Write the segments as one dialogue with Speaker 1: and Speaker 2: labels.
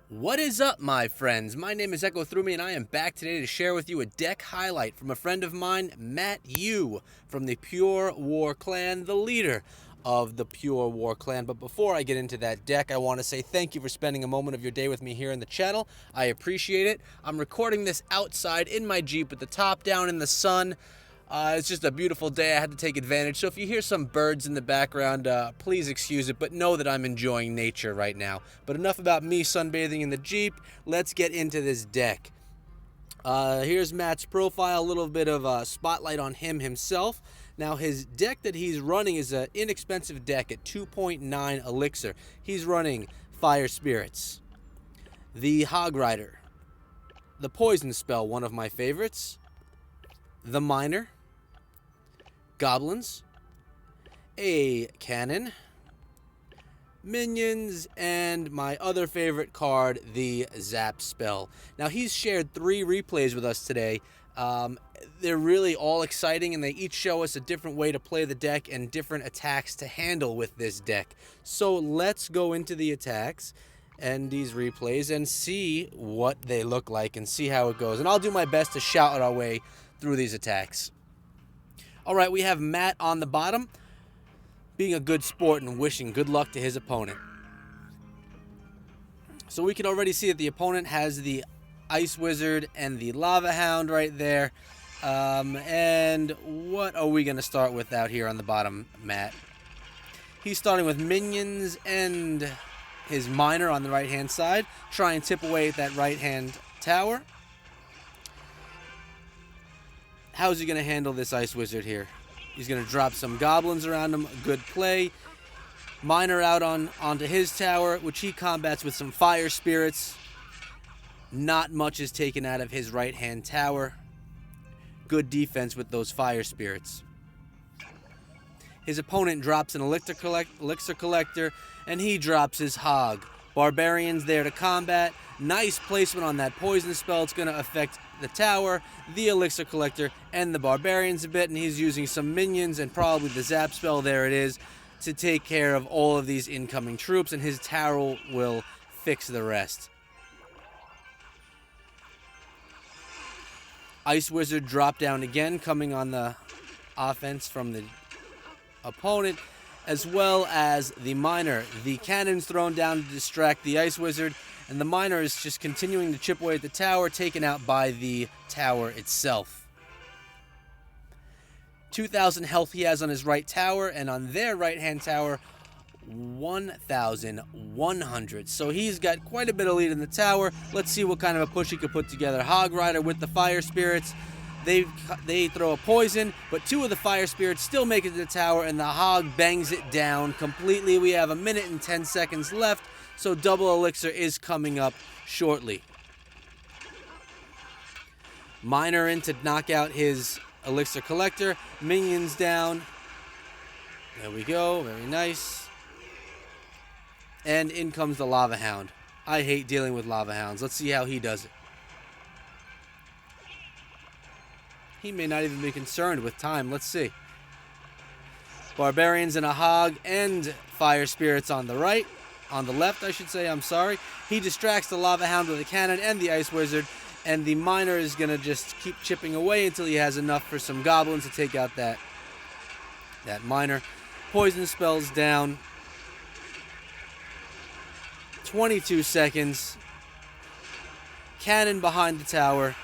Speaker 1: What is up, my friends? My name is Echo Through Me, and I am back today to share with you a deck highlight from a friend of mine, Matt Yu, from the Pure War Clan, the leader of the Pure War Clan. But before I get into that deck, I want to say thank you for spending a moment of your day with me here in the channel. I appreciate it. I'm recording this outside in my Jeep with the top down in the sun. It's just a beautiful day. I had to take advantage. So if you hear some birds in the background, please excuse it, but know that I'm enjoying nature right now. But enough about me sunbathing in the Jeep. Let's get into this deck. Here's Matt's profile, a little bit of a spotlight on him himself. Now, his deck that he's running is an inexpensive deck at 2.9 elixir. He's running Fire Spirits, the Hog Rider, the Poison Spell, one of my favorites, the Miner, Goblins, a Cannon, Minions, and my other favorite card, the Zap Spell. Now, he's shared 3 replays with us today. They're really all exciting, and they each show us a different way to play the deck and different attacks to handle with this deck. So let's go into the attacks and these replays and see what they look like and see how it goes. And I'll do my best to shout our way through these attacks. All right, we have Matt on the bottom, being a good sport and wishing good luck to his opponent. So we can already see that the opponent has the Ice Wizard and the Lava Hound right there. And what are we going to start with out here on the bottom, Matt? He's starting with Minions and his Miner on the right-hand side. Try and tip away at that right-hand tower. How's he going to handle this Ice Wizard here? He's going to drop some Goblins around him. Good play. Miner out onto his tower, which he combats with some Fire Spirits. Not much is taken out of his right-hand tower. Good defense with those Fire Spirits. His opponent drops an elixir collector, and he drops his Hog. Barbarians there to combat. Nice placement on that Poison Spell. It's going to affect the tower, the Elixir Collector, and the Barbarians a bit, and he's using some Minions and probably the Zap Spell, there it is, to take care of all of these incoming troops, and his tower will fix the rest. Ice Wizard drop down again, coming on the offense from the opponent, as well as the Miner. The cannon's thrown down to distract the Ice Wizard, and the Miner is just continuing to chip away at the tower, taken out by the tower itself. 2,000 health he has on his right tower, and on their right-hand tower, 1,100. So he's got quite a bit of lead in the tower. Let's see what kind of a push he could put together. Hog Rider with the Fire Spirits. They throw a poison, but 2 of the Fire Spirits still make it to the tower, and the Hog bangs it down completely. We have 1 minute and 10 seconds left, so double elixir is coming up shortly. Miner in to knock out his elixir collector. Minions down. There we go. Very nice. And in comes the Lava Hound. I hate dealing with Lava Hounds. Let's see how he does it. He may not even be concerned with time. Let's see. Barbarians and a Hog and Fire Spirits on the right. On the left, I should say. I'm sorry. He distracts the Lava Hound with a cannon and the Ice Wizard. And the Miner is going to just keep chipping away until he has enough for some Goblins to take out that Miner. Poison Spell's down. 22 seconds. Cannon behind the tower.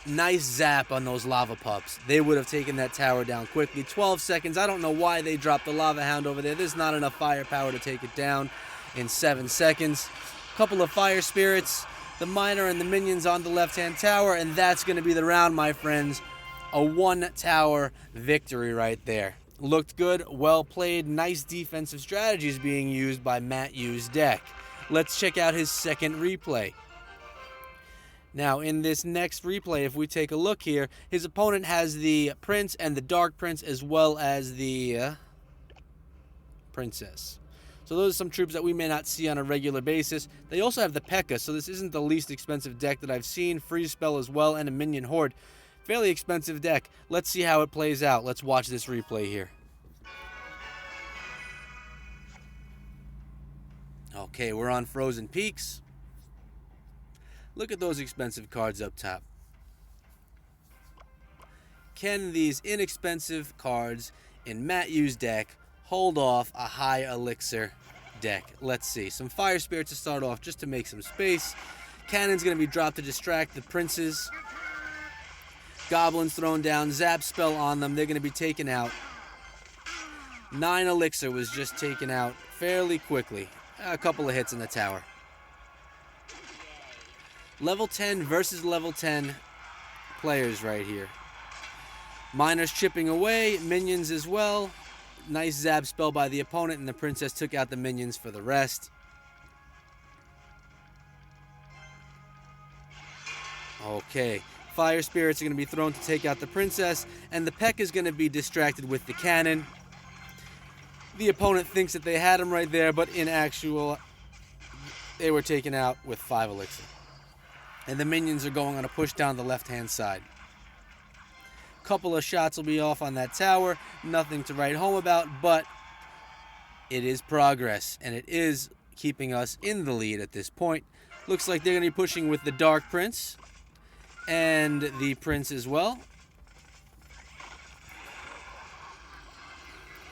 Speaker 1: Nice zap on those lava pups. They would have taken that tower down quickly. 12 seconds. I don't know why they dropped the Lava Hound over there. There's not enough firepower to take it down in 7 seconds. Couple of Fire Spirits. The Miner and the Minions on the left-hand tower. And that's going to be the round, my friends. A 1-tower victory right there. Looked good. Well played. Nice defensive strategies being used by Matt Yu's deck. Let's check out his second replay. Now, in this next replay, if we take a look here, his opponent has the Prince and the Dark Prince, as well as the Princess. So those are some troops that we may not see on a regular basis. They also have the P.E.K.K.A., so this isn't the least expensive deck that I've seen. Freeze Spell as well, and a Minion Horde. Fairly expensive deck. Let's see how it plays out. Let's watch this replay here. Okay, we're on Frozen Peaks. Look at those expensive cards up top. Can these inexpensive cards in Matt U's deck hold off a high elixir deck? Let's see. Some Fire Spirits to start off just to make some space. Cannon's going to be dropped to distract the princes. Goblins thrown down. Zap spell on them. They're going to be taken out. 9 elixir was just taken out fairly quickly. A couple of hits in the tower. Level 10 versus level 10 players right here. Miners chipping away, minions as well. Nice zap spell by the opponent, and the princess took out the minions for the rest. Okay, Fire Spirits are going to be thrown to take out the princess, and the Peck is going to be distracted with the cannon. The opponent thinks that they had him right there, but in actual, they were taken out with 5 elixir. And the minions are going on a push down the left-hand side. Couple of shots will be off on that tower. Nothing to write home about, but it is progress, and it is keeping us in the lead at this point. Looks like they're going to be pushing with the Dark Prince and the Prince as well.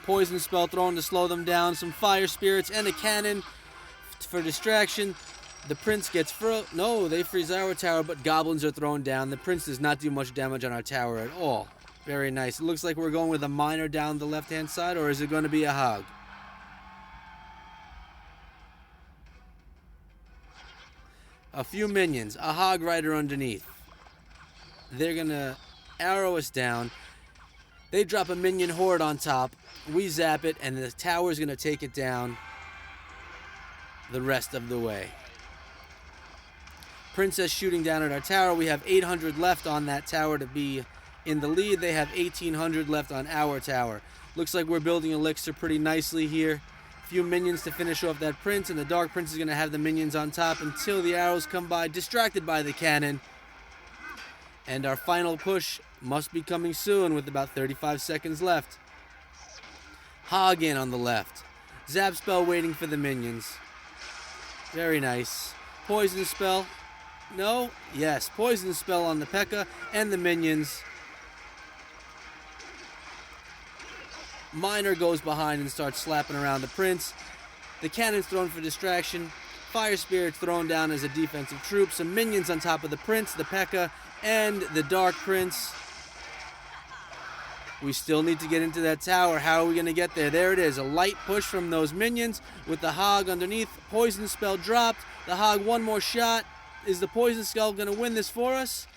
Speaker 1: Poison spell thrown to slow them down. Some Fire Spirits and a cannon for distraction. The Prince gets no, they freeze our tower, but goblins are thrown down. The Prince does not do much damage on our tower at all. Very nice. It looks like we're going with a miner down the left-hand side, or is it going to be a hog? A few minions. A hog rider underneath. They're going to arrow us down. They drop a minion horde on top. We zap it, and the tower's going to take it down the rest of the way. Princess shooting down at our tower. We have 800 left on that tower to be in the lead. They have 1,800 left on our tower. Looks like we're building elixir pretty nicely here. A few minions to finish off that prince, and the Dark Prince is going to have the minions on top until the arrows come by, distracted by the cannon. And our final push must be coming soon with about 35 seconds left. Hog in on the left. Zap spell waiting for the minions. Very nice. Poison spell. No? Yes. Poison spell on the P.E.K.K.A. and the minions. Miner goes behind and starts slapping around the prince. The cannon's thrown for distraction. Fire Spirit's thrown down as a defensive troop. Some minions on top of the prince, the P.E.K.K.A. and the Dark Prince. We still need to get into that tower. How are we going to get there? There it is. A light push from those minions with the hog underneath. Poison spell dropped. The hog, one more shot. Is the poison spell going to win this for us?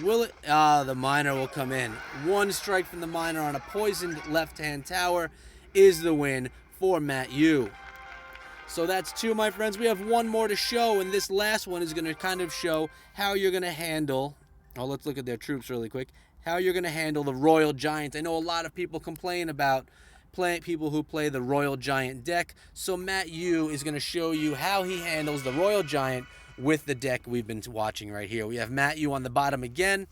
Speaker 1: Will it? The miner will come in. One strike from the miner on a poisoned left-hand tower is the win for Matt U. So that's 2, my friends. We have 1 more to show, and this last one is going to kind of show how you're going to handle... Oh, let's look at their troops really quick. How you're going to handle the Royal Giant. I know a lot of people complain about people who play the Royal Giant deck. So Matt U is going to show you how he handles the Royal Giant with the deck we've been watching right here. We have Matt U on the bottom again,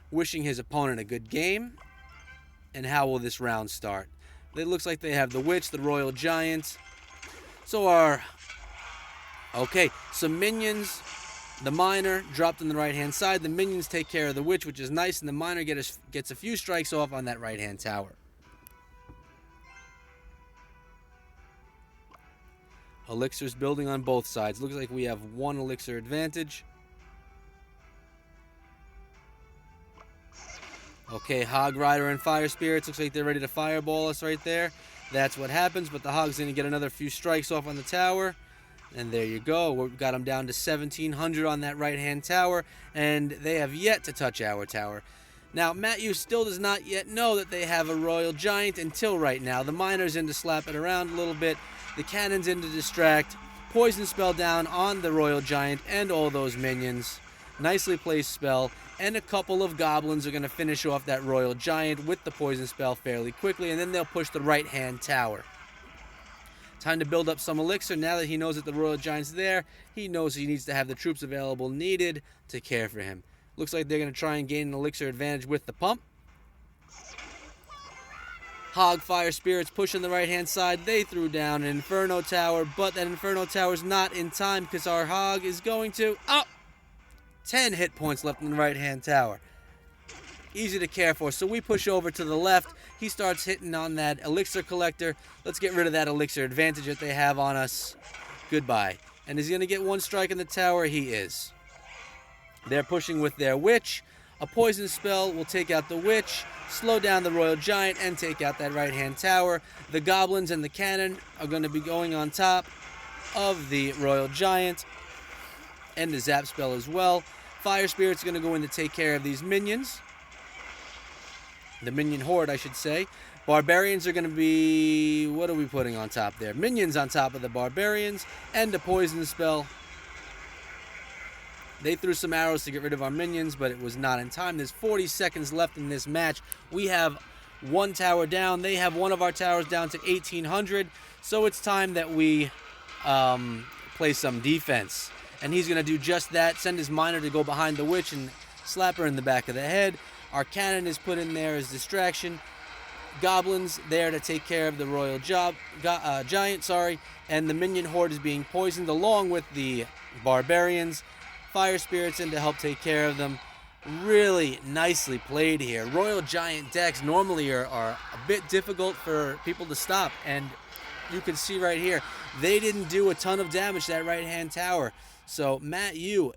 Speaker 1: wishing his opponent a good game. And how will this round start? It looks like they have the Witch, the Royal Giant. So some minions. The miner dropped on the right-hand side. The minions take care of the Witch, which is nice, and the miner gets a few strikes off on that right-hand tower. Elixirs building on both sides. Looks like we have 1 elixir advantage. Okay, Hog Rider and Fire Spirits. Looks like they're ready to fireball us right there. That's what happens, but the Hog's going to get another few strikes off on the tower. And there you go. We've got them down to 1,700 on that right-hand tower, and they have yet to touch our tower. Now, Matt U still does not yet know that they have a Royal Giant until right now. The miner's in to slap it around a little bit. The cannon's in to distract. Poison spell down on the Royal Giant and all those minions. Nicely placed spell. And a couple of goblins are going to finish off that Royal Giant with the poison spell fairly quickly, and then they'll push the right-hand tower. Time to build up some elixir. Now that he knows that the Royal Giant's there, he knows he needs to have the troops available needed to care for him. Looks like they're going to try and gain an elixir advantage with the pump. Hog Fire Spirits pushing the right-hand side. They threw down an Inferno Tower, but that Inferno Tower's not in time because our Hog is going to... Oh! 10 hit points left in the right-hand tower. Easy to care for. So we push over to the left. He starts hitting on that elixir collector. Let's get rid of that elixir advantage that they have on us. Goodbye. And is he going to get one strike in the tower? He is. They're pushing with their witch. A poison spell will take out the witch, slow down the royal giant, and take out that right-hand tower. The goblins and the cannon are going to be going on top of the royal giant and the zap spell as well. Fire Spirit's going to go in to take care of these minions. The minion horde, I should say. Barbarians are going to be... What are we putting on top there? Minions on top of the barbarians. And a poison spell. They threw some arrows to get rid of our minions, but it was not in time. There's 40 seconds left in this match. We have one tower down. They have one of our towers down to 1,800. So it's time that we play some defense. And he's going to do just that. Send his miner to go behind the witch and slap her in the back of the head. Our cannon is put in there as distraction. Goblins there to take care of the royal giant, and the minion horde is being poisoned along with the barbarians. Fire Spirits in to help take care of them. Really nicely played here. Royal giant decks normally are a bit difficult for people to stop, and you can see right here, they didn't do a ton of damage to that right-hand tower. So Matt, you...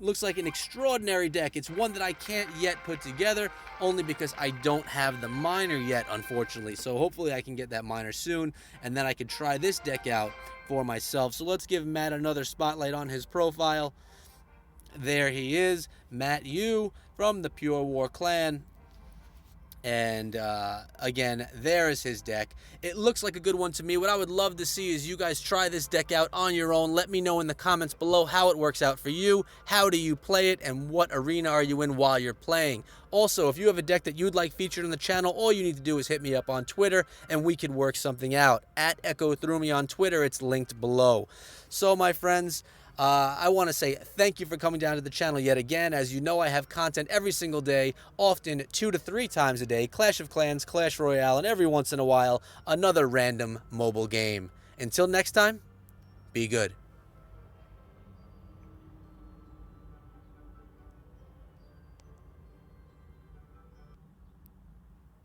Speaker 1: looks like an extraordinary deck. It's one that I can't yet put together, only because I don't have the miner yet, unfortunately. So hopefully I can get that miner soon, and then I can try this deck out for myself. So let's give Matt another spotlight on his profile. There he is, Matt Yu from the Pure War Clan. And again, there is his deck. It looks like a good one to me. What I would love to see is you guys try this deck out on your own. Let me know in the comments below how it works out for you. How do you play it, and what arena are you in while you're playing? Also, if you have a deck that you'd like featured on the channel, all you need to do is hit me up on Twitter and we can work something out. At Echo Through Me on Twitter, it's linked below. So my friends, I want to say thank you for coming down to the channel yet again. As you know, I have content every single day, often 2 to 3 times a day. Clash of Clans, Clash Royale, and every once in a while, another random mobile game. Until next time, be good.